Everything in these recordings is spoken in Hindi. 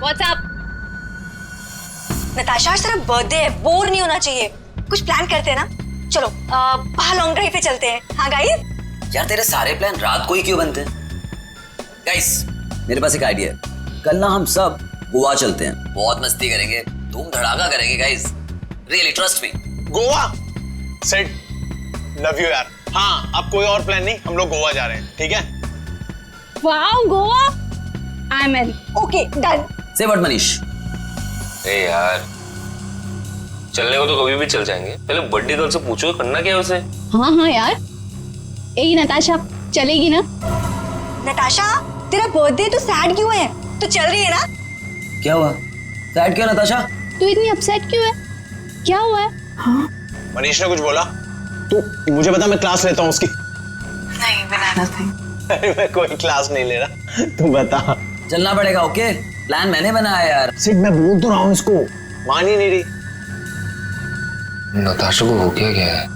What's up? नताशा आज तेरा बर्थडे है, बोर नहीं होना चाहिए। कुछ प्लान करते हैं ना? चलो बाहर लॉन्ग ड्राइव पे चलते हैं। हाँ गाइस? यार तेरे सारे प्लान रात को ही क्यों बनते हैं? गाइस मेरे पास एक आइडिया है। कल ना हम सब गोवा चलते हैं, बहुत मस्ती करेंगे, धूम धड़ाका करेंगे guys. Really trust me. Goa set, love you यार। हाँ अब कोई और प्लान नहीं, हम लोग गोवा जा रहे हैं, ठीक है? Wow, Goa? I'm in. Okay done. से व्हाट मनीष? ए यार चलने को तो कभी भी चल जाएंगे, पहले बर्थडे गर्ल से पूछो करना क्या है उसे। हाँ यार। ए नताशा चलेगी ना? नताशा तेरा बर्थडे तो सैड क्यों है? तो चल रही है ना? क्या हुआ? सैड क्यों नताशा? तू इतनी अपसेट क्यों है? क्या हुआ है? हाँ? मनीष ने कुछ बोला? तू मुझे बता, मैं क्लास लेता हूँ उसकी। नहीं बनाना था। अरे मैं कोई क्लास नहीं ले रहा, तू बता। चलना पड़ेगा। ओके प्लान मैंने बनाया यार। सिट मैं बोल तो रहा हूँ इसको, मान ही नहीं रही। नताशा को हो क्या गया है?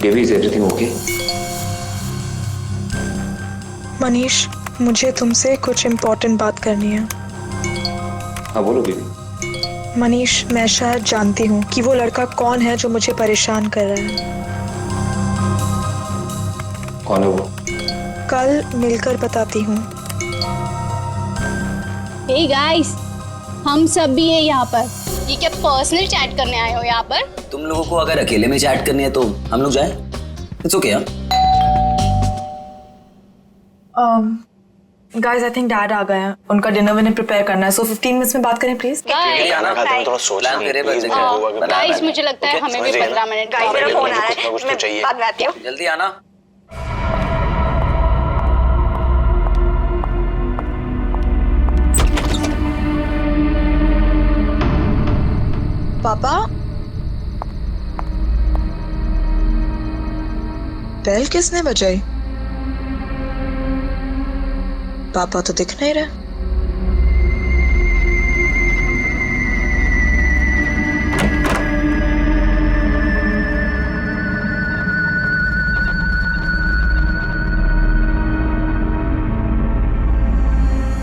Baby is everything okay? Manish मुझे तुमसे कुछ इम्पोर्टेंट बात करनी है। हाँ बोलो बेबी। मनीष मैं शायद जानती हूँ कि वो लड़का कौन है जो मुझे परेशान कर रहा है। कौन है वो? कल मिलकर बताती हूँ। Hey guys, हम सब भी हैं यहाँ पर। ये क्या पर्सनल चैट करने आए हो यहाँ पर? तुम लोगों को अगर अकेले में चैट करनी है तो हम लोग जाएं? इट्स ओके यार। गाइस आई थिंक डैड आ गए हैं, उनका डिनर विनर प्रिपेयर करना है, सो 15 मिनट्स में बात करें प्लीज। खाना खाते हैं, थोड़ा सोचना है। गाइस मुझे लगता है हमें भी 15 मिनट गाइस मेरा फोन आ रहा कुछ ना कुछ तो है, चाहिए। मैं बाद में आती हूँ। जल्दी आना। पापा बेल किसने बजाई? पापा तो दिख नहीं रहे।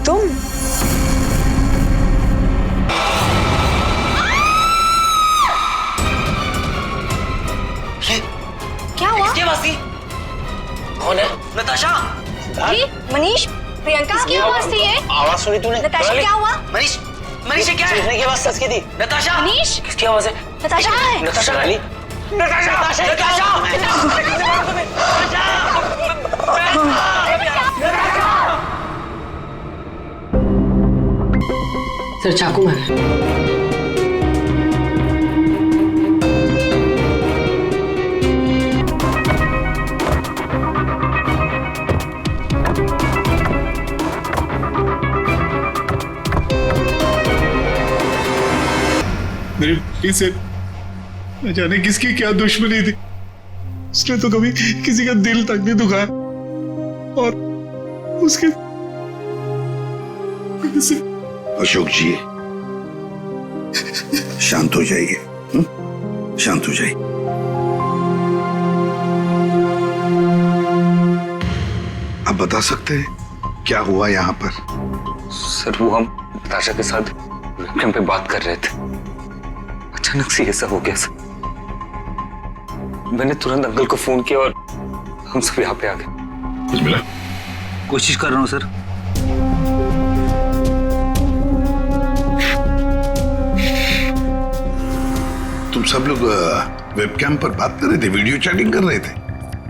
तुम क्या हुआ? क्या बात थी? कौन है? नताशा? मनीष, प्रियंका किसकी आवाज थी ये? आवाज सुनी तूने? नताशा क्या हुआ? मनीष, मनीष ये क्या है? चीखने की आवाज सच की थी। नताशा? मनीष? किसकी आवाज है? नताशा कहाँ है? नताशा रानी? नताशा! सर चाकू मारा। मेरे बेटी से न जाने किसकी क्या दुश्मनी थी, उसने तो कभी किसी का दिल तक नहीं दुखाया और उसके अशोक जी शांत हो जाइए, शांत हो जाइए। आप बता सकते हैं क्या हुआ यहाँ पर? सर वो हम नताशा के साथ वेबकैम पे बात कर रहे थे, अचानक से ऐसा हो गया सर। मैंने तुरंत अंकल को फोन किया और हम सब यहाँ पे आ गए। कुछ मिला? कोशिश कर रहा हूँ सर। तुम सब लोग वेबकैम पर बात कर रहे थे, वीडियो चैटिंग कर रहे थे,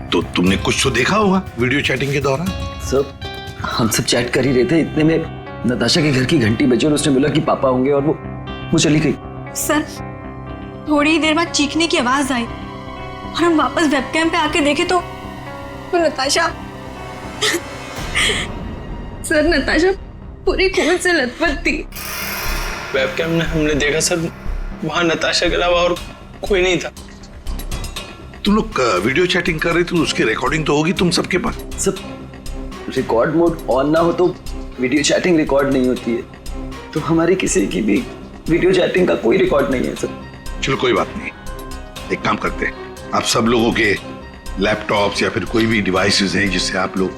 तो तुमने कुछ तो देखा होगा वीडियो चैटिंग के दौरान। सर हम सब चैट कर ही रहे थे, इतने में नताशा के घर की घंटी बजी और उसने बोला कि पापा होंगे और वो चली गई। सर थोड़ी देर बाद चीखने की आवाज आई और हम वापस वेबकैम पे आके देखे तो नताशा सर नताशा पूरी खून से लथपथ थी। वेबकैम में हमने देखा सर, वहां नताशा के अलावा और कोई नहीं था। तुम लोग वीडियो चैटिंग कर रहे थे तो उसकी रिकॉर्डिंग तो होगी तुम सबके पास। सब रिकॉर्ड मोड ऑन ना हो तो वीडियो चैटिंग रिकॉर्ड नहीं होती है, तो हमारी किसी की भी वीडियो चैटिंग का कोई रिकॉर्ड नहीं है सर। चलो कोई बात नहीं, एक काम करते हैं, आप सब लोगों के लैपटॉप्स या फिर कोई भी डिवाइसेस हैं जिससे आप लोग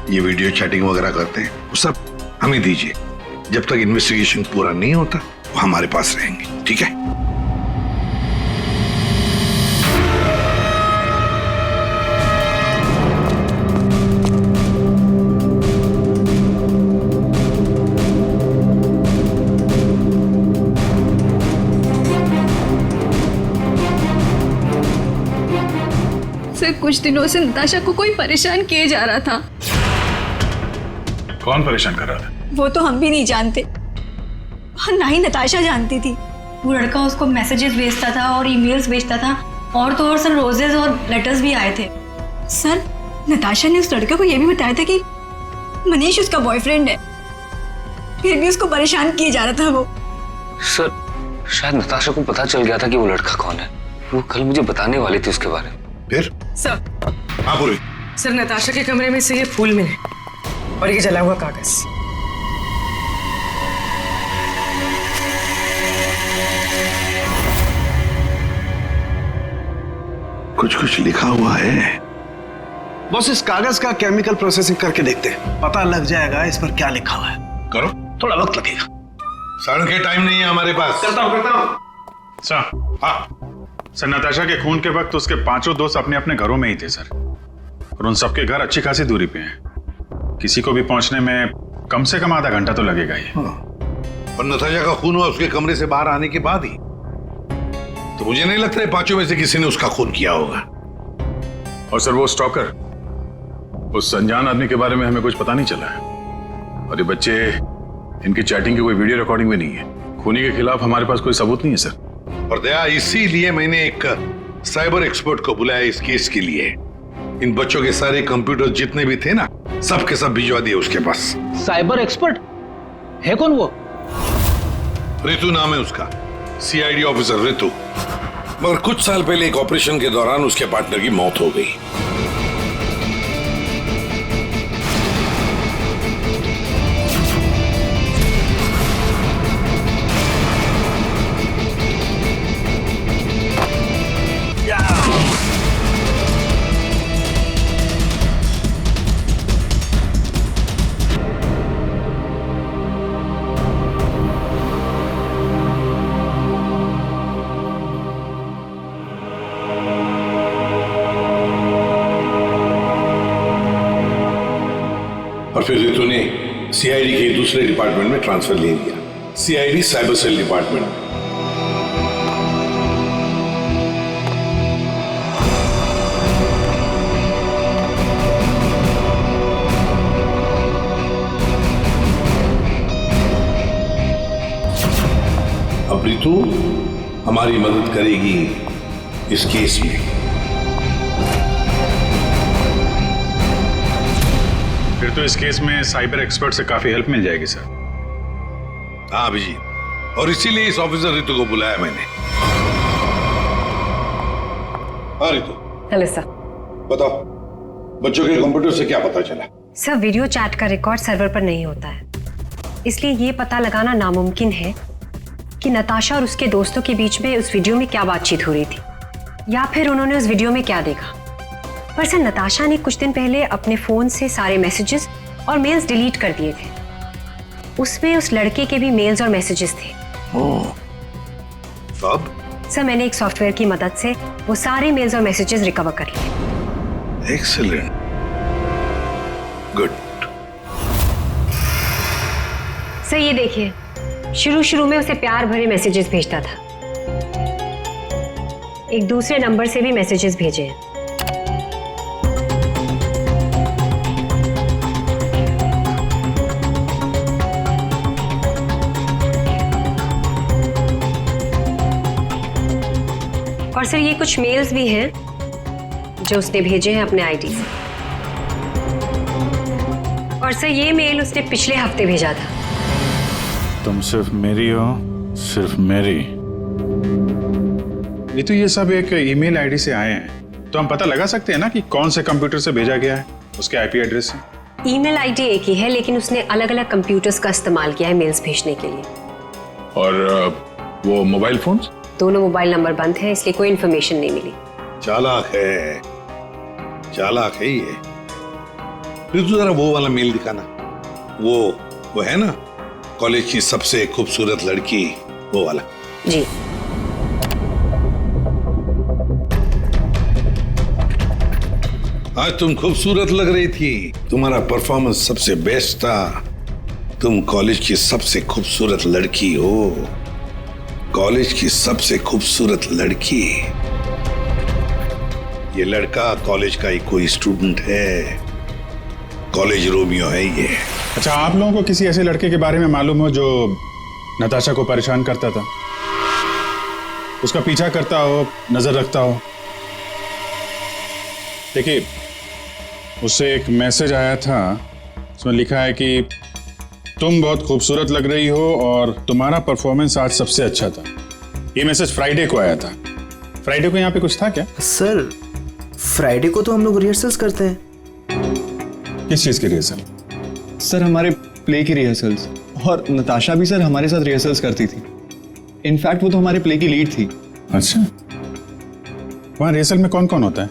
ये वीडियो चैटिंग वगैरह करते हैं, वो सब हमें दीजिए, जब तक इन्वेस्टिगेशन पूरा नहीं होता वो हमारे पास रहेंगे, ठीक है? सर कुछ दिनों से नताशा को कोई परेशान किए जा रहा था। कौन परेशान कर रहा था? वो तो हम भी नहीं जानते और ना ही नताशा जानती थी। वो लड़का उसको मैसेजेस भेजता था और ईमेल्स भेजता था, और तो और सर रोजेस और लेटर्स भी आए थे। सर नताशा ने उस लड़के को ये भी बताया था कि मनीष उसका बॉयफ्रेंड है, फिर भी उसको परेशान किए जा रहा था वो। सर शायद नताशा को पता चल गया था कि वो लड़का कौन है। वो कल मुझे बताने वाली थी उसके बारे में। फिर? सर हाँ बोलो। सर नताशा के कमरे में से ये फूल मिले और ये जला हुआ कागज। कुछ लिखा हुआ है। बस इस कागज का केमिकल प्रोसेसिंग करके देखते हैं, पता लग जाएगा इस पर क्या लिखा हुआ है। करो, थोड़ा वक्त लगेगा। सर के टाइम नहीं है हमारे पास। करता हूँ। सर, हाँ सर नताशा के खून के वक्त उसके 5 दोस्त अपने अपने घरों में ही थे सर, और उन सबके घर अच्छी खासी दूरी पे हैं। किसी को भी पहुंचने में कम से कम आधा घंटा तो लगेगा ही। और नताशा का खून हुआ उसके कमरे से बाहर आने के बाद ही, तो मुझे नहीं लगता है 5 में से किसी ने उसका खून किया होगा। और सर वो स्टॉकर, उस अनजान आदमी के बारे में हमें कुछ पता नहीं चला है, और ये बच्चे, इनकी चैटिंग की कोई वीडियो रिकॉर्डिंग भी नहीं है। खूनी के खिलाफ हमारे पास कोई सबूत नहीं है सर। और दया, इसीलिए मैंने एक साइबर एक्सपर्ट को बुलाया इस केस के लिए। इन बच्चों के सारे कंप्यूटर जितने भी थे ना, सब के सब भिजवा दिए उसके पास। साइबर एक्सपर्ट है कौन वो? ऋतु नाम है उसका, सीआईडी ऑफिसर ऋतु। मगर कुछ साल पहले एक ऑपरेशन के दौरान उसके पार्टनर की मौत हो गई। और फिर ऋतु ने सीआईडी के दूसरे डिपार्टमेंट में ट्रांसफर ले लिया, सीआईडी साइबर सेल डिपार्टमेंट में। अब ऋतु हमारी मदद करेगी इस केस में। फिर तो इस केस में साइबर एक्सपर्ट से काफी हेल्प मिल जाएगी सर। हाँ अभिजीत, और इसीलिए इस ऑफिसर ऋतु को बुलाया मैंने। हाँ ऋतु। Hello sir. बताओ, बच्चों के कंप्यूटर से क्या पता चला? सर वीडियो चैट का रिकॉर्ड सर्वर पर नहीं होता है, इसलिए ये पता लगाना नामुमकिन है कि नताशा और उसके दोस्तों के बीच में उस वीडियो में क्या बातचीत हो रही थी, या फिर उन्होंने उस वीडियो में क्या देखा। पर सर नताशा ने कुछ दिन पहले अपने फोन से सारे मैसेजेस और मेल्स डिलीट कर दिए थे। उसमें उस लड़के के भी मेल्स और मैसेजेस थे। अब? सर मैंने एक सॉफ्टवेयर की मदद से वो सारे मेल्स और मैसेजेस रिकवर कर लिए। Excellent, good. सर ये देखिए, शुरू में उसे प्यार भरे मैसेजेस भेजता था, एक दूसरे नंबर से भी मैसेजेस भेजे हैं। और सर ये कुछ मेल्स भी हैं जो उसने भेजे हैं अपने आईडी से। और सर ये मेल उसने पिछले हफ्ते भेजा था। तुम सिर्फ मेरी हो, सिर्फ मेरी। ये तो ये सब एक ईमेल आईडी से आए हैं, तो हम पता लगा सकते हैं ना कि कौन से कंप्यूटर से भेजा गया है, उसके आईपी एड्रेस से। ईमेल आईडी एक ही है, लेकिन उसने अलग अलग कंप्यूटर्स का इस्तेमाल किया है मेल्स भेजने के लिए। और वो मोबाइल फोन्स? दोनों मोबाइल नंबर बंद है, इसलिए कोई इन्फॉर्मेशन नहीं मिली। चालाक है, चालाक है ये। ऋतु जरा वो वाला मेल दिखाना, वो वो है ना कॉलेज की सबसे खूबसूरत लड़की, वो वाला। जी। आज तुम खूबसूरत लग रही थी, तुम्हारा परफॉर्मेंस सबसे बेस्ट था। तुम कॉलेज की सबसे खूबसूरत लड़की हो, कॉलेज की सबसे खूबसूरत लड़की। ये लड़का कॉलेज का ही कोई स्टूडेंट है, कॉलेज रोमियो है ये। अच्छा, आप लोगों को किसी ऐसे लड़के के बारे में मालूम हो जो नताशा को परेशान करता था, उसका पीछा करता हो, नजर रखता हो? देखिए, उससे एक मैसेज आया था, उसमें लिखा है कि तुम बहुत खूबसूरत लग रही हो और तुम्हारा परफॉर्मेंस आज सबसे अच्छा था। ये मैसेज फ्राइडे को आया था। फ्राइडे को यहाँ पे कुछ था क्या? सर फ्राइडे को तो हम लोग रिहर्सल्स करते हैं। किस चीज की रिहर्सल? सर हमारे प्ले की रिहर्सल्स, और नताशा भी सर हमारे साथ रिहर्सल्स करती थी। इनफैक्ट वो तो हमारे प्ले की लीड थी। अच्छा, वहाँ रिहर्सल में कौन कौन होता है?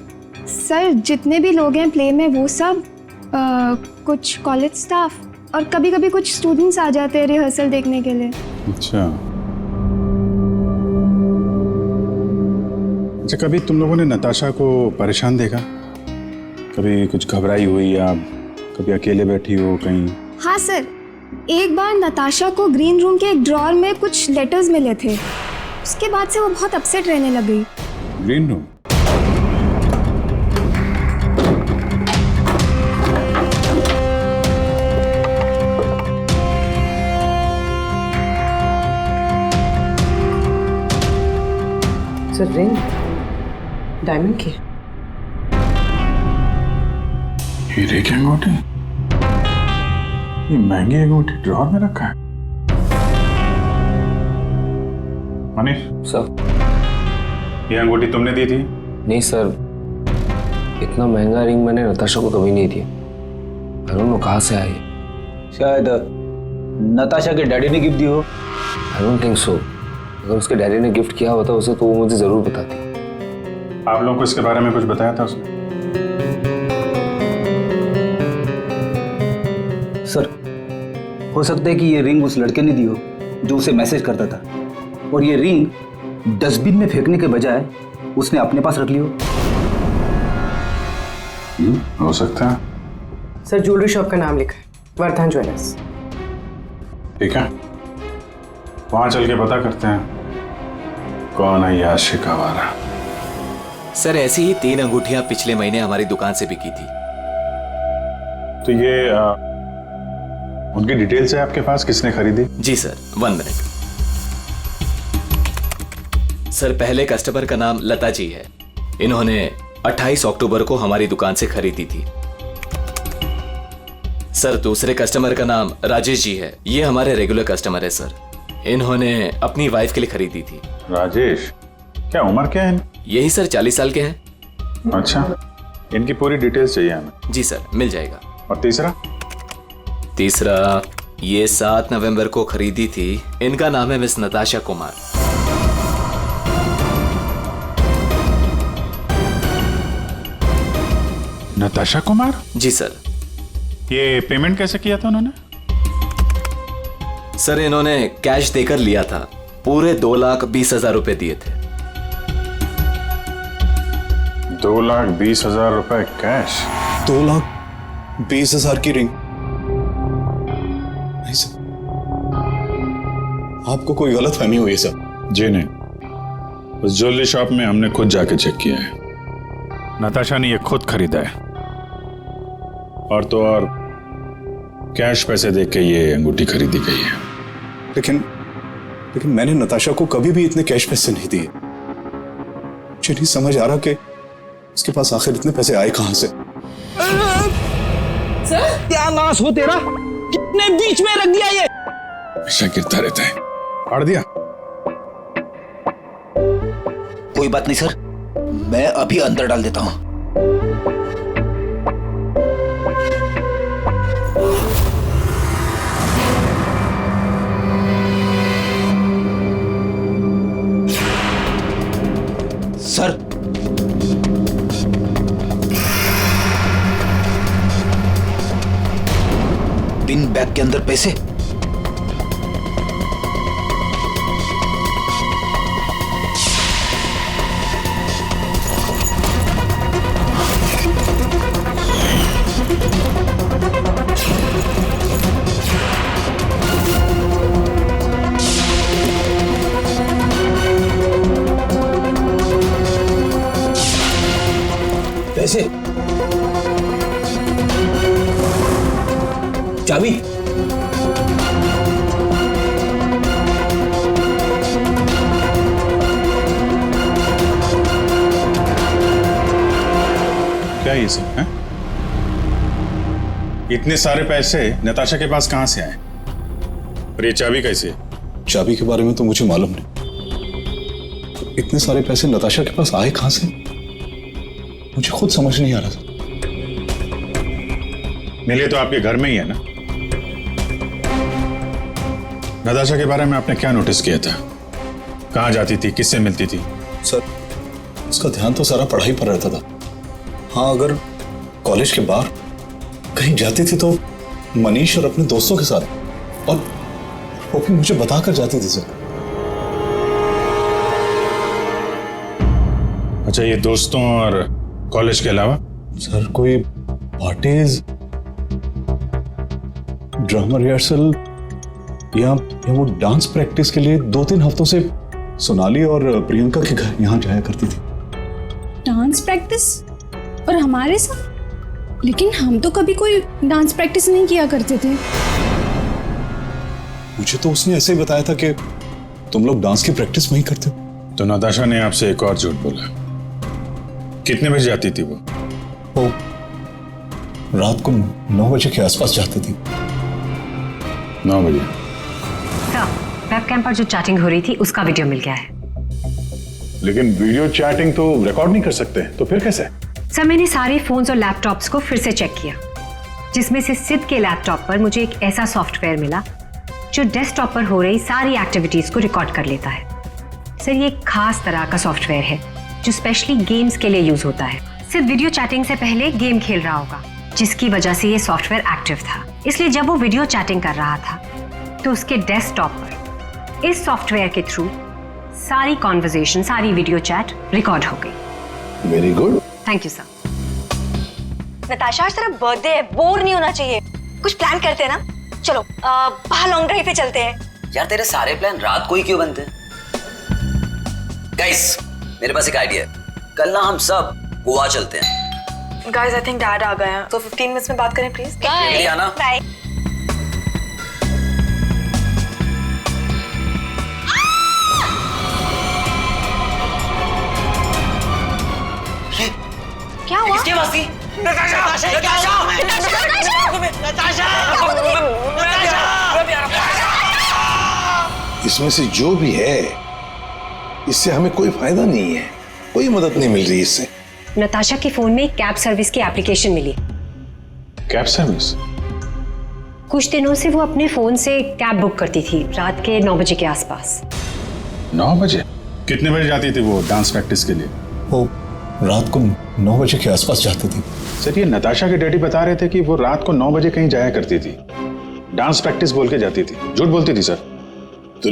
सर जितने भी लोग हैं प्ले में वो सब, कुछ कॉलेज स्टाफ और कभी कभी कुछ स्टूडेंट्स आ जाते हैं रिहर्सल देखने के लिए। अच्छा, कभी तुम लोगों ने नताशा को परेशान देखा? कभी कुछ घबराई हुई या कभी अकेले बैठी हो कहीं? हाँ सर, एक बार नताशा को ग्रीन रूम के एक ड्रॉअर में कुछ लेटर्स मिले थे, उसके बाद से वो बहुत अपसेट रहने लग गई। Green room? Sir ring diamond की। हीरे की अंगूठी? ये महंगी अंगूठी ड्रॉअर में रखा है? मनीष सर, ये अंगूठी तुमने दी थी? नहीं सर, इतना महंगा रिंग मैंने नताशा को कभी नहीं दिया। आई डोंट नो कहाँ से आई। शायद नताशा के डैडी ने गिफ्ट दी हो। I don't think so. अगर उसके डैडी ने गिफ्ट किया होता उसे तो वो मुझे जरूर बताती। आप लोगों को इसके बारे में कुछ बताया था उसने? सर हो सकता है कि ये रिंग उस लड़के ने दी हो जो उसे मैसेज करता था, और ये रिंग डस्टबिन में फेंकने के बजाय उसने अपने पास रख ली हो सकता है। सर ज्वेलरी शॉप का नाम लिखा है, वर्धन ज्वेलर्स। ठीक है, वहां चल के पता करते हैं कौन है ये आशिक आवारा। सर ऐसी ही 3 अंगूठियां पिछले महीने हमारी दुकान से बिकी थी। तो ये उनकी डिटेल्स है आपके पास, किसने खरीदी? जी सर, 1 मिनट। सर पहले कस्टमर का नाम लता जी है, इन्होंने 28 अक्टूबर को हमारी दुकान से खरीदी थी। सर दूसरे कस्टमर का नाम राजेश जी है, ये हमारे रेगुलर कस्टमर है सर, इन्होंने अपनी वाइफ के लिए खरीदी थी। राजेश? क्या उम्र क्या है? यही सर 40 साल के हैं। अच्छा, इनकी पूरी डिटेल्स चाहिए हमें। जी सर, मिल जाएगा। और तीसरा? तीसरा ये 7 नवंबर को खरीदी थी, इनका नाम है मिस नताशा कुमार। नताशा कुमार? जी सर। ये पेमेंट कैसे किया था उन्होंने? सर इन्होंने कैश देकर लिया था, पूरे 2,20,000 रुपए दिए थे। 2,20,000 रुपए कैश? 2,20,000 की रिंग? नहीं सर, आपको कोई गलत फहमी हुई है सर। जी नहीं, उस ज्वेलरी शॉप में हमने खुद जाके चेक किया है, नताशा ने ये खुद खरीदा है, और तो और कैश पैसे देके ये अंगूठी खरीदी गई है। लेकिन मैंने नताशा को कभी भी इतने कैश पैसे नहीं दिए। मुझे नहीं समझ आ रहा कि उसके पास आखिर इतने पैसे आए कहां से। क्या नाश हो तेरा, कितने बीच में रख दिया ये। हमेशा गिरता रहता है। फाड़ दिया? कोई बात नहीं सर, मैं अभी अंदर डाल देता हूं। सर पिन बैग के अंदर पैसे कैसे? चाबी? क्या ये सब है? इतने सारे पैसे नताशा के पास कहां से आए? और ये चाबी कैसे? चाबी के बारे में तो मुझे मालूम नहीं। इतने सारे पैसे नताशा के पास आए कहां से, मुझे खुद समझ नहीं आ रहा था। मिले तो आपके घर में ही है ना? नताशा के बारे में आपने क्या नोटिस किया था? कहां जाती थी, किससे मिलती थी? सर, उसका ध्यान तो सारा पढ़ाई पर रहता था। हाँ, अगर कॉलेज के बाहर कहीं जाती थी तो मनीष और अपने दोस्तों के साथ, और वो भी मुझे बताकर जाती थी सर। अच्छा, ये दोस्तों और कॉलेज के अलावा? सर, कोई पार्टीज, ड्रामा रिहर्सल या वो डांस प्रैक्टिस के लिए 2-3 हफ्तों से सोनाली और प्रियंका के घर यहाँ जाया करती थी। Dance practice? और हमारे साथ? लेकिन हम तो कभी कोई डांस प्रैक्टिस नहीं किया करते थे। मुझे तो उसने ऐसे ही बताया था कि तुम लोग डांस की प्रैक्टिस वहीं करते हो। तो नताशा ने आपसे एक और झूठ बोला। कितने बजे जाती थी वो? रात को 9 बजे के आसपास जाती थी। 9 बजे? वेबकैम पर जो चैटिंग हो रही थी उसका वीडियो मिल गया है। लेकिन वीडियो चैटिंग तो रिकॉर्ड नहीं कर सकते, तो फिर कैसे? सर, मैंने सारे फोन्स और लैपटॉप्स को फिर से चेक किया, जिसमें से सिद्ध के लैपटॉप पर मुझे एक ऐसा सॉफ्टवेयर मिला जो डेस्कटॉप पर हो रही सारी एक्टिविटीज को रिकॉर्ड कर लेता है। सर, ये एक खास तरह का सॉफ्टवेयर है जो स्पेशली गेम्स के लिए यूज होता है। सिद्ध वीडियो चैटिंग से पहले गेम खेल रहा होगा, जिसकी वजह से ये सॉफ्टवेयर एक्टिव था। इसलिए जब वो वीडियो चैटिंग कर रहा था तो उसके डेस्कटॉप पर इस सॉफ्टवेयर के थ्रू सारी कॉन्वर्सेशन, सारी वीडियो चैट रिकॉर्ड हो गई। Very good. Thank you sir. Natasha, आज तेरा बर्थडे है, बोर नहीं होना चाहिए। कुछ प्लान करते हैं ना? चलो बाहर लॉन्ग ड्राइव पे चलते हैं। यार, तेरे सारे प्लान रात को ही क्यों बनते हैं? गाइस, मेरे पास एक आइडिया है। कल ना हम सब गोवा चलते हैं। गाइस, आई थिंक डैड आ गए हैं, तो 15 मिनट्स में बात करें प्लीज। बाय। आना। बाय। क्या हुआ? किसकी आवाज थी? नताशा! इसमें से जो भी है, इससे हमें कोई फायदा नहीं है, कोई मदद नहीं मिल रही इससे। नताशा के फोन में कैब सर्विस की एप्लीकेशन मिली। Cab service? कुछ दिनों से वो अपने फोन से कैब बुक करती थी रात के 9 बजे के आसपास। 9 बजे? कितने बजे जाती थी वो डांस प्रैक्टिस के लिए? वो रात को 9 बजे के आसपास जाती थी। सर, ये नताशा के डैडी बता रहे थे कि वो रात को 9 बजे कहीं जाया करती थी, डांस प्रैक्टिस बोल के जाती थी। झूठ बोलती थी सर। तो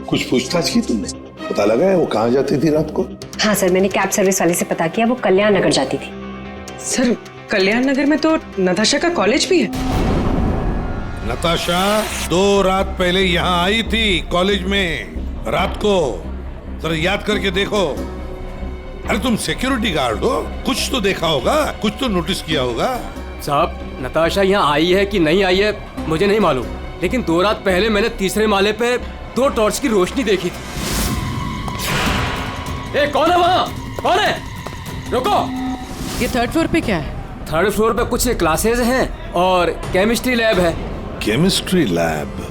कुछ पूछताछ की तुमने? पता लगा है वो कहाँ जाती थी रात को? हाँ सर, मैंने कैब सर्विस वाले से पता किया, वो कल्याण नगर जाती थी। सर, कल्याण नगर में तो नताशा का कॉलेज भी है। नताशा 2 रात पहले यहाँ आई थी कॉलेज में, रात को। जरा याद करके देखो। अरे तुम सिक्योरिटी गार्ड हो, कुछ तो देखा होगा, कुछ तो नोटिस किया होगा। साहब, नताशा यहाँ आई है कि नहीं आई है मुझे नहीं मालूम, लेकिन 2 रात पहले मैंने 3रे माले पे 2 टॉर्च की रोशनी देखी थी। ए, कौन है वहाँ? कौन है? रुको। ये 3rd फ्लोर पे क्या है? 3rd फ्लोर पे कुछ क्लासेस हैं और केमिस्ट्री लैब है। Chemistry lab?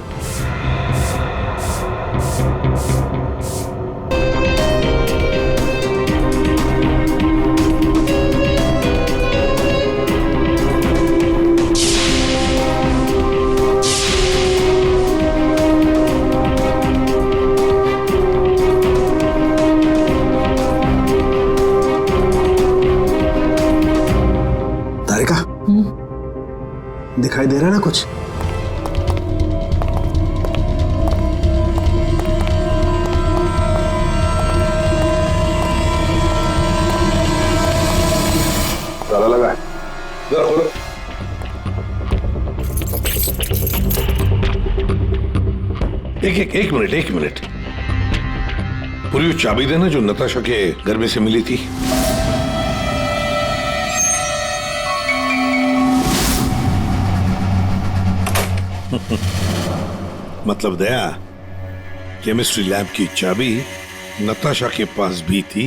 दिखाई दे रहा है ना कुछ? ताला लगा है, जरा खोलो। एक मिनट। पूरी वो चाबी देना जो नताशा के घर में से मिली थी। मतलब दया, केमिस्ट्री लैब की चाबी नताशा के पास भी थी।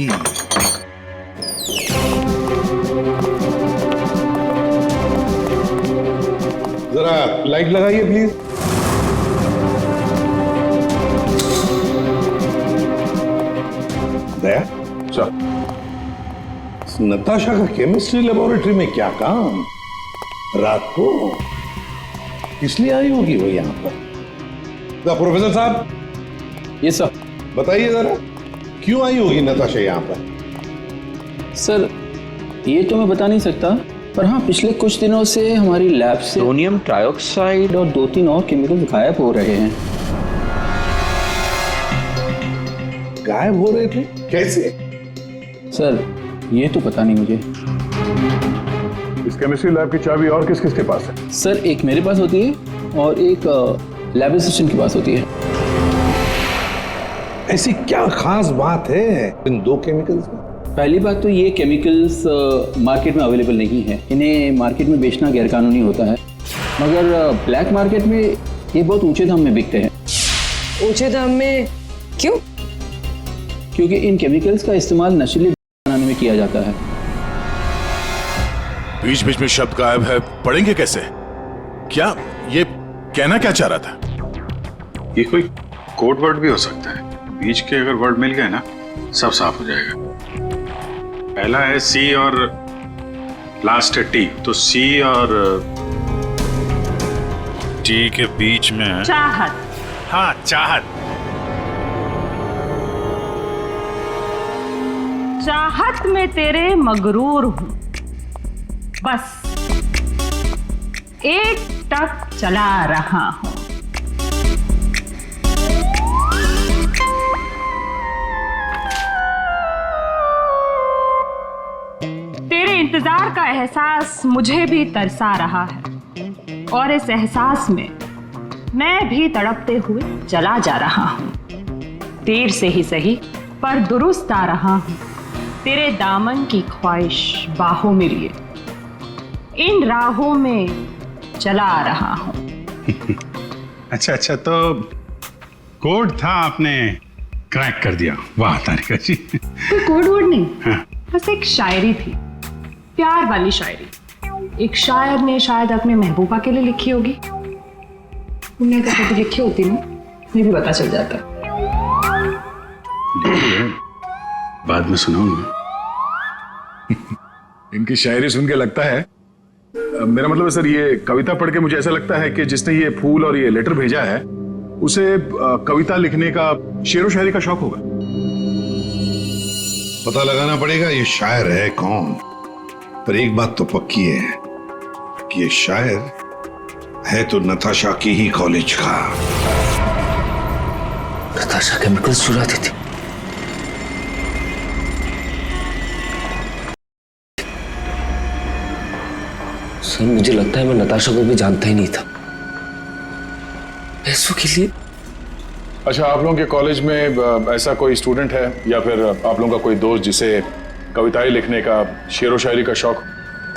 जरा लाइट लगाइए प्लीज। दया सर, नताशा का केमिस्ट्री लेबोरेटरी में क्या काम? रात को इसलिए आई होगी वो यहां पर। प्रोफेसर साहब, ये सर बताइए जरा, क्यों आई होगी नताशा यहां पर? सर ये तो मैं बता नहीं सकता, पर हाँ पिछले कुछ दिनों से हमारी लैब से सोडियम ट्राइऑक्साइड और 2-3 और केमिकल्स गायब हो रहे हैं। गायब हो रहे थे? कैसे? सर ये तो पता नहीं मुझे। इस केमिस्ट्री लैब की चाबी और किस किस के पास है? सर एक मेरे पास होती है और एक लैब असिस्टेंट के पास होती है। ऐसी क्या खास बात है इन दो केमिकल्स में? पहली बात तो ये केमिकल्स मार्केट में अवेलेबल नहीं है, इन्हें मार्केट में बेचना गैरकानूनी होता है, मगर ब्लैक मार्केट में ये बहुत ऊंचे दाम में बिकते हैं। ऊंचे दाम में क्यों? क्योंकि इन केमिकल्स का इस्तेमाल नशीले बनाने में किया जाता है। बीच बीच में शब्द गायब है, पढ़ेंगे कैसे? क्या ये कहना क्या चाह रहा था? ये कोई कोड वर्ड भी हो सकता है। बीच के अगर वर्ड मिल गए ना, सब साफ हो जाएगा। पहला है सी और लास्ट है टी, तो सी और टी के बीच में चाहत। हाँ, चाहत। चाहत में तेरे मगरूर हूं, बस एक टक चला रहा हूं। तेरे इंतजार का एहसास मुझे भी तरसा रहा है और इस एहसास में मैं भी तड़पते हुए चला जा रहा हूं। देर से ही सही पर दुरुस्त आ रहा हूं, तेरे दामन की ख्वाहिश बाहों में लिए इन राहों में चला आ रहा हूं। अच्छा, तो कोड था, आपने क्रैक कर दिया। वाह तारिका जी। कोई कोड वर्ड नहीं, हाँ। बस एक शायरी थी, प्यार वाली शायरी। एक शायर ने शायद अपने महबूबा के लिए लिखी होगी। तुमने अगर कभी लिखी होती ना, मुझे भी पता चल जाता। बाद में सुनाऊंगा। इनकी शायरी सुन के लगता है, मेरा मतलब है सर, ये कविता पढ़ के मुझे ऐसा लगता है कि जिसने ये फूल और ये लेटर भेजा है उसे कविता लिखने का, शेरो शायरी का शौक होगा। पता लगाना पड़ेगा ये शायर है कौन। पर एक बात तो पक्की है कि ये शायर है तो नताशा की ही कॉलेज का। नताशा केमिकल्स चुराती थी। सर मुझे लगता है मैं नताशा को भी जानता ही नहीं था। पैसों के लिए। अच्छा, आप लोगों के कॉलेज में ऐसा कोई स्टूडेंट है या फिर आप लोगों का कोई दोस्त जिसे कविताएं लिखने का, शेरो शायरी का शौक?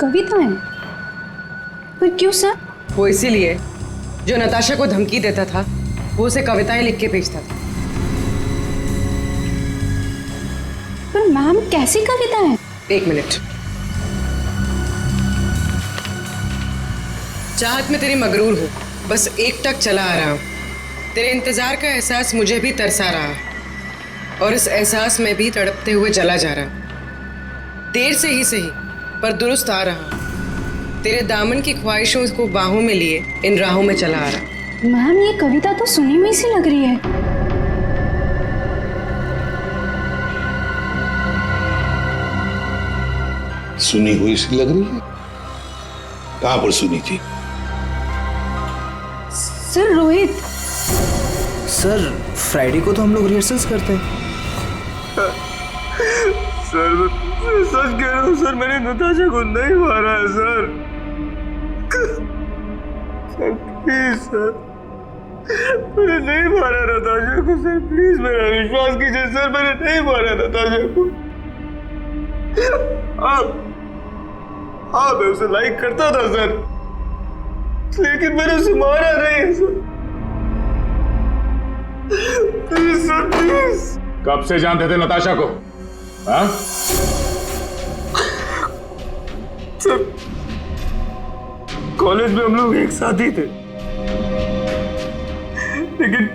कविताएं? पर क्यों सर? वो इसीलिए जो नताशा को धमकी देता था, वो उसे कविताएं लिख के भेजता था। पर मैम कैसी कविताएं? एक मिनट। चाहत में तेरी मगरूर हूँ, बस एक टक चला आ रहा हूँ। तेरे इंतजार का एहसास मुझे भी तरसा रहा और इस एहसास में भी तड़पते हुए चला जा रहा। देर से ही सही पर दुरुस्त आ रहा। तेरे दामन की ख्वाहिशों को बाहों में लिए इन राहों में चला आ रहा। मैम ये कविता तो सुनी हुई सी लग रही है। सुनी हुई सी लग रही है? कहां पर सुनी थी? सर रोहित। सर फ्राइडे को तो हम लोग रिहर्सल्स करते हैं। सर सच कह रहा हूँ सर, मैंने नताशा को नहीं मारा है सर। सर प्लीज सर, मैंने नहीं मारा नताशा को सर, प्लीज मेरा विश्वास कीजिए सर, मैंने नहीं मारा नताशा को। आप मैं उसे लाइक करता था सर, लेकिन मैंने उसे मारा नहीं सर। Please sir, please. कब से जानते थे नताशा को? हाँ? सर, कॉलेज में हम लोग एक साथ ही थे, लेकिन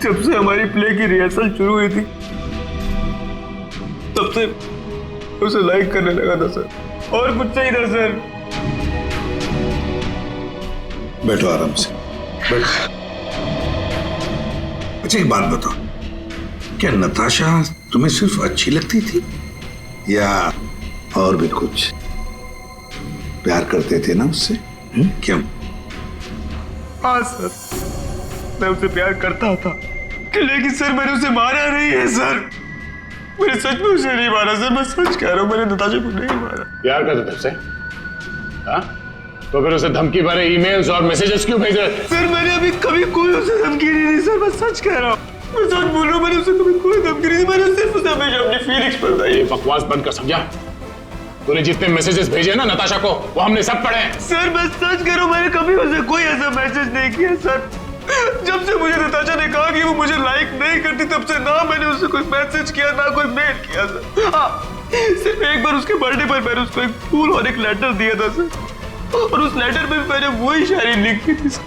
जब से हमारी प्ले की रिहर्सल शुरू हुई थी तब से उसे लाइक करने लगा था सर, और कुछ नहीं था सर। बैठो आराम से, बैठो। अच्छा एक बात बताओ, क्या नताशा तुम्हें सिर्फ अच्छी लगती थी या और भी कुछ? प्यार करते थे ना उससे? क्यों? हाँ सर, मैं उसे प्यार करता था, लेकिन सर मैंने उसे मारा नहीं है सर। मैंने सच में उसे नहीं मारा सर, मैं सच कह रहा हूँ, मैंने नताशा को नहीं मारा। प्यार करते थे उससे? हाँ? तो फिर उसे धमकी भरे ईमेल्स और मैसेजेस क्यों भेज रहे थे? सर मैंने अभी कभी कोई उसे धमकी नहीं दी सर, मैं सच कह रहा हूँ, मैं सच बोल रहा हूँ, मैंने उसे कभी कोई धमकी नहीं दी, मैंने सिर्फ उसे हमेशा अपनी फीलिंग्स बताई। ये बकवास बंद कर, समझा? तूने जितने मैसेजेस भेजे ना नताशा को, वो हमने सब पढ़े हैं। सर मैं सच कह रहा हूँ, मैंने कभी उसे कोई ऐसा मैसेज नहीं किया सर। जब से मुझे नताशा ने कहा कि वो मुझे लाइक नहीं करती, तब से ना मैंने उसे कोई मैसेज किया ना कोई मेल किया सर। हाँ, सिर्फ एक बार उसके बर्थडे पर मैंने उसको एक फूल और एक लेटर दिया था सर, और उस लेटर में मैंने वही शायरी लिखी थी सर।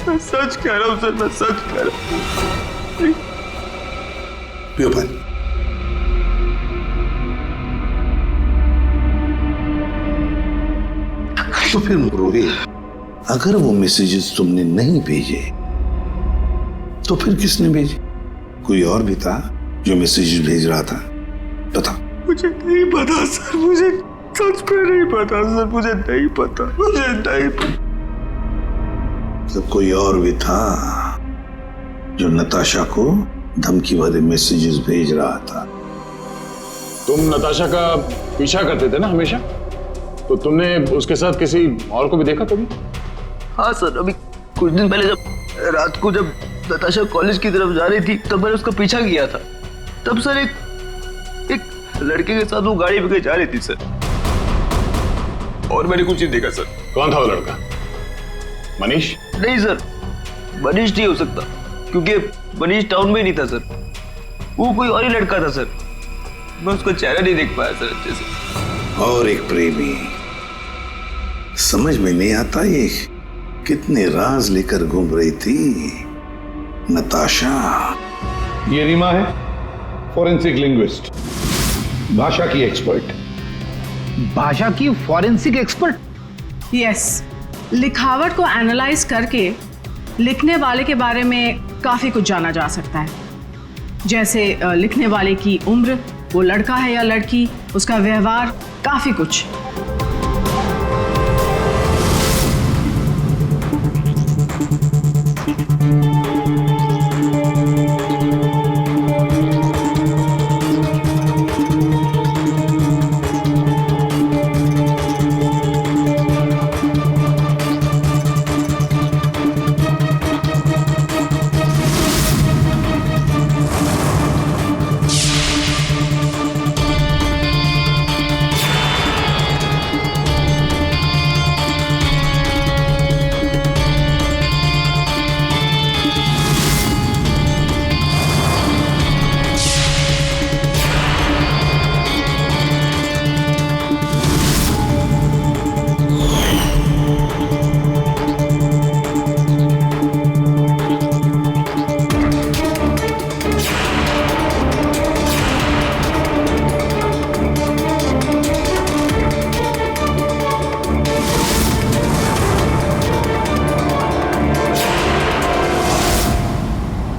मैं सच कह रहा हूँ सर, मैं सच कह रहा हूँ। पियो पानी। तो फिर रोहित, अगर वो मैसेजेस तुमने नहीं भेजे तो फिर किसने भेजे? कोई और भी था जो मैसेजेस भेज रहा था? बताओ। मुझे नहीं पता सर, मुझे सच में नहीं पता सर, मुझे नहीं पता, मुझे नहीं पता। तो कोई और भी था जो नताशा को धमकी भरे मैसेजेस भेज रहा था? तुम नताशा का पीछा करते थे ना हमेशा, तो तुमने उसके साथ किसी और को भी देखा कभी? हाँ सर, अभी कुछ दिन पहले जब रात को जब नताशा कॉलेज की तरफ जा रही थी तब मैंने उसका पीछा किया था। तब सर एक लड़के के साथ वो गाड़ी पे जा रही थी सर, और मैंने कुछ नहीं देखा सर। कौन था वो लड़का? मनीष? नहीं सर, मनीष नहीं हो सकता, क्योंकि मनीष टाउन में ही नहीं था सर, वो कोई और ही लड़का था सर। मैं उसका चेहरा नहीं देख पाया सर अच्छे से। और एक प्रेमी, समझ में नहीं आता ये कितने राज लेकर घूम रही थी नताशा। ये रीमा है, फॉरेंसिक लिंग्विस्ट, भाषा की एक्सपर्ट। भाषा की फॉरेंसिक एक्सपर्ट? यस, लिखावट को एनालाइज करके लिखने वाले के बारे में काफी कुछ जाना जा सकता है, जैसे लिखने वाले की उम्र, वो लड़का है या लड़की, उसका व्यवहार, काफी कुछ।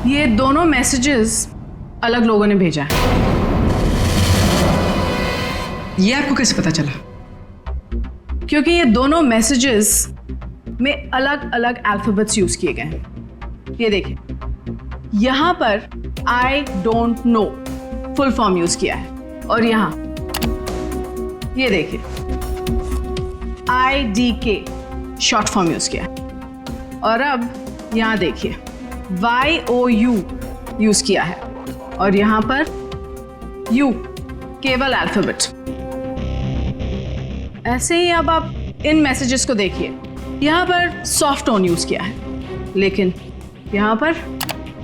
ये दोनों मैसेजेस अलग लोगों ने भेजा है। ये आपको कैसे पता चला? क्योंकि ये दोनों मैसेजेस में अलग अलग अल्फाबेट्स यूज किए गए हैं। ये देखिए, यहां पर I don't know full form use किया है, और यहां ये देखिए IDK शॉर्ट फॉर्म यूज किया है, और अब यहां देखिए YOU यूज किया है, और यहां पर U केवल अल्फाबेट। ऐसे ही अब आप इन मैसेजेस को देखिए, यहाँ पर सॉफ्ट टोन यूज किया है, लेकिन यहाँ पर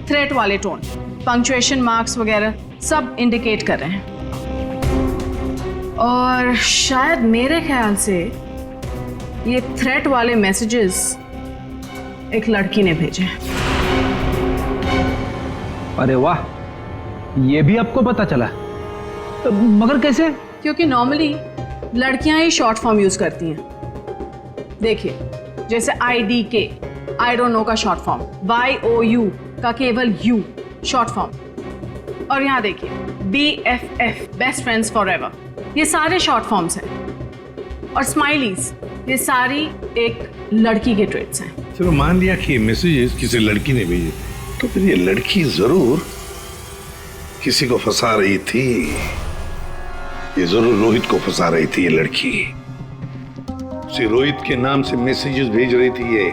थ्रेट वाले टोन, पंक्चुएशन मार्क्स वगैरह सब इंडिकेट कर रहे हैं। और शायद मेरे ख्याल से ये थ्रेट वाले मैसेजेस एक लड़की ने भेजे हैं। अरे वाह, ये भी आपको पता चला? मगर कैसे? क्योंकि नॉर्मली लड़कियां ही शॉर्ट फॉर्म यूज करती हैं। देखिए, जैसे IDK, आई डोंट नो का शॉर्ट फॉर्म, YOU का केवल U शॉर्ट फॉर्म, और यहाँ देखिए BFF, बेस्ट फ्रेंड्स फॉरएवर, ये सारे शॉर्ट फॉर्म्स हैं। और स्माइलीज, ये सारी एक लड़की के ट्रेट्स हैं। चलो मान लिया कि मैसेजेस किसी लड़की ने भेजे, तो फिर ये लड़की जरूर किसी को फंसा रही थी। ये जरूर रोहित को फंसा रही थी। ये लड़की उसी रोहित के नाम से मैसेजेस भेज रही थी, ये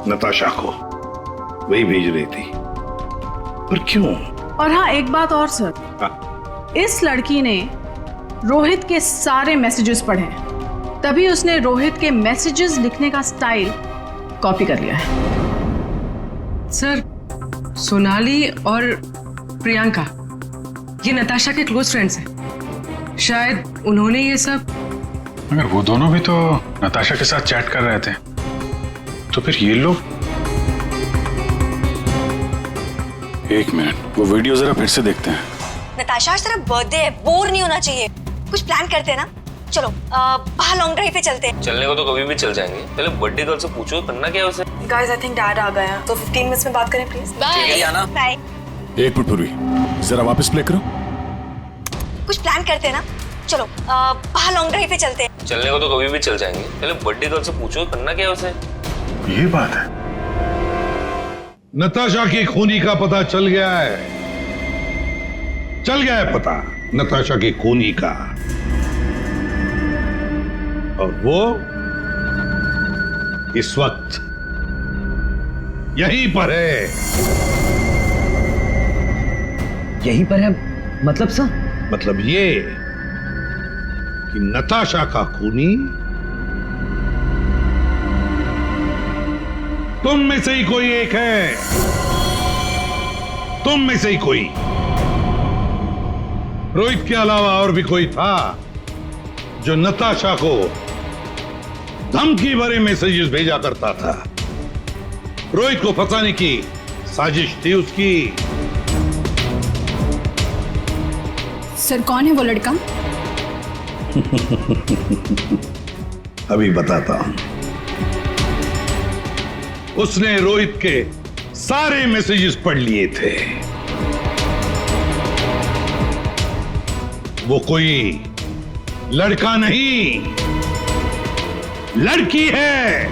नताशा को वही भेज रही थी। पर क्यों? और हाँ, एक बात और सर, इस लड़की ने रोहित के सारे मैसेजेस पढ़े हैं, तभी उसने रोहित के मैसेजेस लिखने का स्टाइल कॉपी कर लिया है। सर, सोनाली और प्रियंका ये नताशा के क्लोज फ्रेंड्स हैं। शायद उन्होंने ये सब। मगर वो दोनों भी तो नताशा के साथ चैट कर रहे थे, तो फिर ये लोग। एक मिनट, वो वीडियो जरा फिर से देखते हैं। नताशा, आज तेरा बर्थडे है, बोर नहीं होना चाहिए, कुछ प्लान करते हैं ना। चलो बाहर लॉन्ग ड्राइव पे चलते हैं। चलने को तो कभी भी चल जाएंगे, पहले बर्थडे गर्ल से पूछो करना क्या है उसे। गाइस, आई थिंक डैड आ गए हैं, तो 15 मिनट्स में बात करें प्लीज। Bye bye. एक मिनट पूर्वी, जरा वापस प्ले करो। कुछ प्लान करते हैं ना। चलो बाहर लॉन्ग ड्राइव पे चलते हैं। चलने को तो कभी भी चल जाएंगे, पहले बर्थडे गर्ल से पूछो करना क्या है उसे। ये बात है। नताशा की खूनी का पता चल गया है, चल गया है पता नताशा की खूनी का। और वो इस वक्त यहीं पर है। यहीं पर है मतलब सर? मतलब ये कि नताशा का खूनी तुम में से ही कोई एक है, तुम में से ही कोई। रोहित के अलावा और भी कोई था जो नताशा को धमकी भरे मैसेजेस भेजा करता था। रोहित को फंसाने की साजिश थी उसकी। सर, कौन है वो लड़का? अभी बताता हूं। उसने रोहित के सारे मैसेजेस पढ़ लिए थे। वो कोई लड़का नहीं, लड़की है।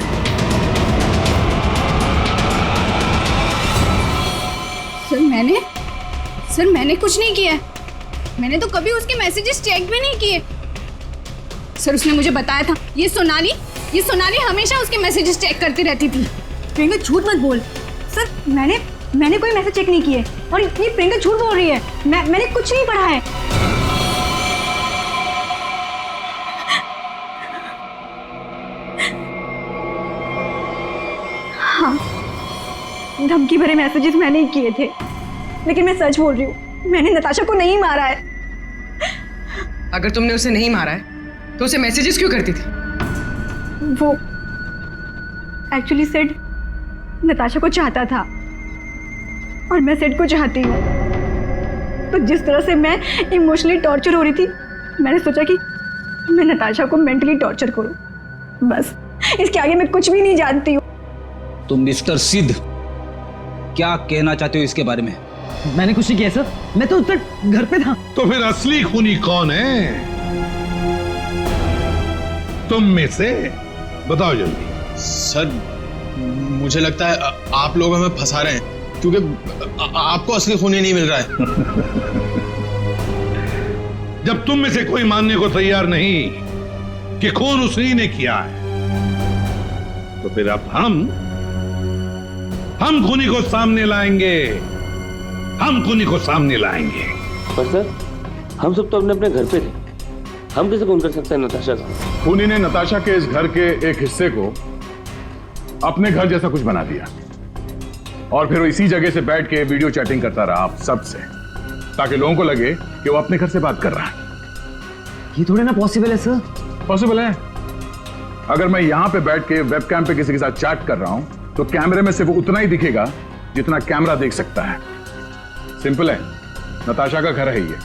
सर मैंने कुछ नहीं किया। मैंने तो कभी उसके मैसेजेस चेक भी नहीं किए। सर, उसने मुझे बताया था, ये सोनाली हमेशा उसके मैसेजेस चेक करती रहती थी। प्रियंका, झूठ मत बोल। सर, मैंने कोई मैसेज चेक नहीं किए, और ये प्रियंका झूठ बोल रही है। मैंने कुछ नहीं पढ़ा है। हाँ, धमकी भरे मैसेजेस मैंने ही किए थे, लेकिन मैं सच बोल रही हूँ, मैंने नताशा को नहीं मारा है। अगर तुमने उसे नहीं मारा है तो उसे मैसेजेस क्यों करती थी? वो एक्चुअली सेड नताशा को चाहता था, और मैं सेड को चाहती हूँ। तो जिस तरह से मैं इमोशनली टॉर्चर हो रही थी, मैंने सोचा कि मैं नताशा को मेंटली टॉर्चर करूँ। बस, इसके आगे मैं कुछ भी नहीं जानती हूँ। तुम मिस्टर सिद्ध क्या कहना चाहते हो इसके बारे में? मैंने कुछ नहीं किया सर, मैं तो उस पर घर पे था। तो फिर असली खूनी कौन है? तुम में से बताओ जल्दी। सर, मुझे लगता है आप लोग हमें फंसा रहे हैं, क्योंकि आपको असली खूनी नहीं मिल रहा है। जब तुम में से कोई मानने को तैयार नहीं कि खून उसी ने किया है, तो फिर अब हम खूनी को सामने लाएंगे। हम खूनी को सामने लाएंगे। पर सर, हम सब तो अपने अपने घर पे थे, हम कैसे खून कर सकते हैं नताशा का? खूनी ने नताशा के इस घर के एक हिस्से को अपने घर जैसा कुछ बना दिया और फिर वो इसी जगह से बैठ के वीडियो चैटिंग करता रहा आप सबसे, ताकि लोगों को लगे कि वो अपने घर से बात कर रहा है। ये थोड़े ना पॉसिबल है सर। पॉसिबल है। अगर मैं यहां पे बैठ के वेबकैम पे किसी के साथ चैट कर रहा हूं तो कैमरे में सिर्फ उतना ही दिखेगा जितना कैमरा देख सकता है। सिंपल है, नताशा का घर है ये।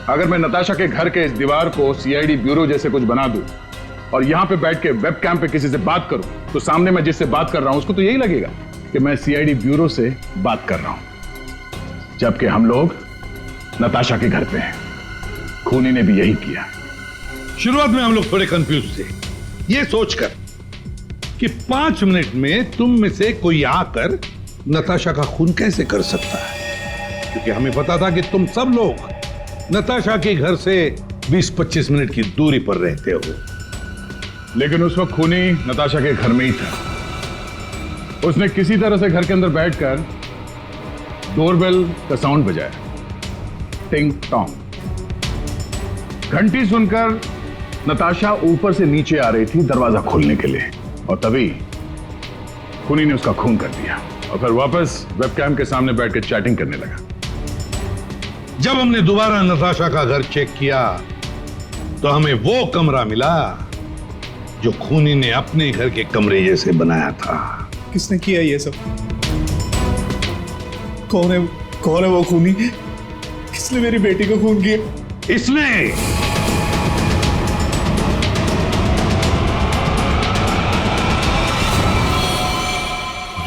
अगर मैं नताशा के घर के इस दीवार को सीआईडी ब्यूरो जैसे कुछ बना दूं और यहां पे बैठ के वेबकैम पे किसी से बात करूं तो सामने मैं जिससे बात कर रहा हूं उसको तो यही लगेगा कि मैं सीआईडी ब्यूरो से बात कर रहा हूं, जबकि हम लोग नताशा के घर पे हैं। खूनी ने भी यही किया। शुरुआत में हम लोग थोड़े कंफ्यूज थे, ये सोचकर कि 5 मिनट में तुम में से कोई आकर नताशा का खून कैसे कर सकता है, क्योंकि हमें पता था कि तुम सब लोग नताशा के घर से 20-25 मिनट की दूरी पर रहते हो। लेकिन उस वक्त खूनी नताशा के घर में ही था। उसने किसी तरह से घर के अंदर बैठकर डोरबेल का साउंड बजाया, टिंग टोंग। घंटी सुनकर नताशा ऊपर से नीचे आ रही थी दरवाजा खोलने के लिए और तभी खूनी ने उसका खून कर दिया और फिर वापस वेबकैम के सामने बैठ के चैटिंग करने लगा। जब हमने दोबारा नताशा का घर चेक किया तो हमें वो कमरा मिला जो खूनी ने अपने घर के कमरे जैसे बनाया था। किसने किया ये सब? कौन है वो खूनी? किसने मेरी बेटी को खून किया? इसने।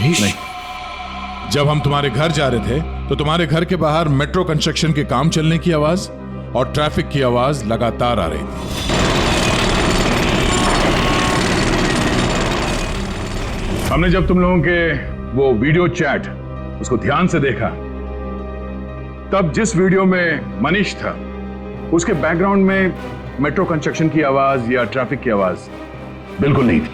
नहीं, जब हम तुम्हारे घर जा रहे थे तो तुम्हारे घर के बाहर मेट्रो कंस्ट्रक्शन के काम चलने की आवाज और ट्रैफिक की आवाज लगातार आ रही थी। हमने जब तुम लोगों के वो वीडियो चैट उसको ध्यान से देखा तब जिस वीडियो में मनीष था उसके बैकग्राउंड में मेट्रो कंस्ट्रक्शन की आवाज या ट्रैफिक की आवाज बिल्कुल नहीं थी।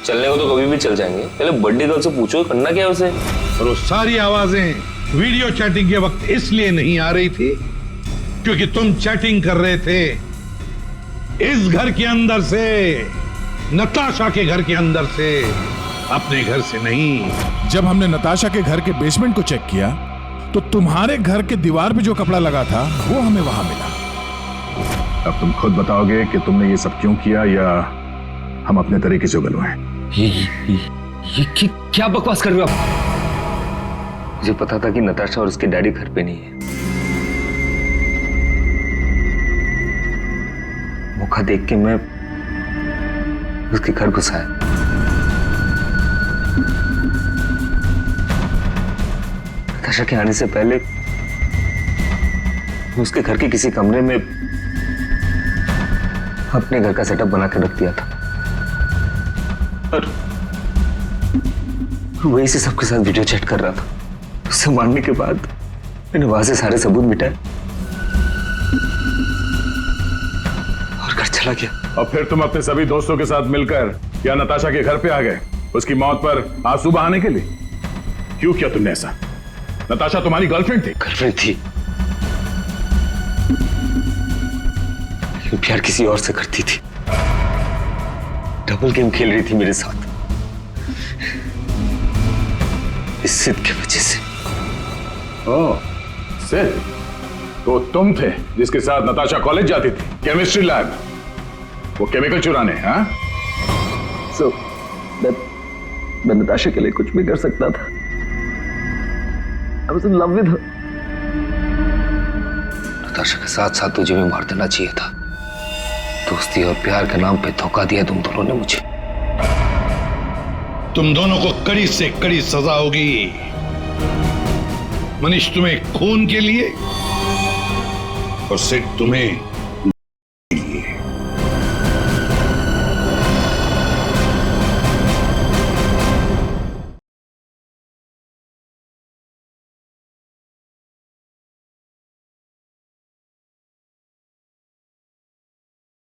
चलने को तो कभी भी चल जाएंगे, पहले बर्थडे गर्ल से पूछो करना क्या है उसे। और वो सारी आवाजें वीडियो चैटिंग के वक्त इसलिए नहीं आ रही थी क्योंकि तुम चैटिंग कर रहे थे इस घर के अंदर से, नताशा के घर के अंदर से, अपने घर से नहीं। जब हमने नताशा के घर के बेसमेंट को चेक किया तो तुम्हारे घर के दीवार पे जो कपड़ा लगा था वो हमें वहां मिला। अब तुम खुद बताओगे कि तुमने ये सब क्यों किया या हम अपने तरीके से उगलवाएं। ये क्या बकवास कर रहे हो आप? मुझे पता था कि नताशा और उसके डैडी घर पे नहीं है। मौका देख के मैं उसके घर घुस आया। नताशा के आने से पहले उसके घर के किसी कमरे में अपने घर का सेटअप बना के रख दिया था और वहीं से सबके साथ वीडियो चैट कर रहा था। उससे मारने के बाद मैंने वहां से सारे सबूत मिटाए और घर चला गया। और फिर तुम अपने सभी दोस्तों के साथ मिलकर या नताशा के घर पे आ गए उसकी मौत पर आंसू बहाने के लिए। क्यों किया तुमने ऐसा? नताशा तुम्हारी गर्लफ्रेंड थी। गर्लफ्रेंड थी, लेकिन प्यार किसी और से करती थी। डबल गेम खेल रही थी मेरे साथ, इस सिद्ध की वजह से। ओह, सिद्ध तो तुम थे जिसके साथ नताशा कॉलेज जाती थी, केमिस्ट्री लैब, वो केमिकल चुराने। हाँ, मैं नताशा के लिए कुछ भी कर सकता था। I was in love with her. Natasha के साथ साथ तुझे भी मार देना चाहिए था। दोस्ती और प्यार के नाम पे धोखा दिया तुम दोनों ने मुझे। तुम दोनों को कड़ी से कड़ी सजा होगी। मनीष तुम्हें खून के लिए और सिड तुम्हें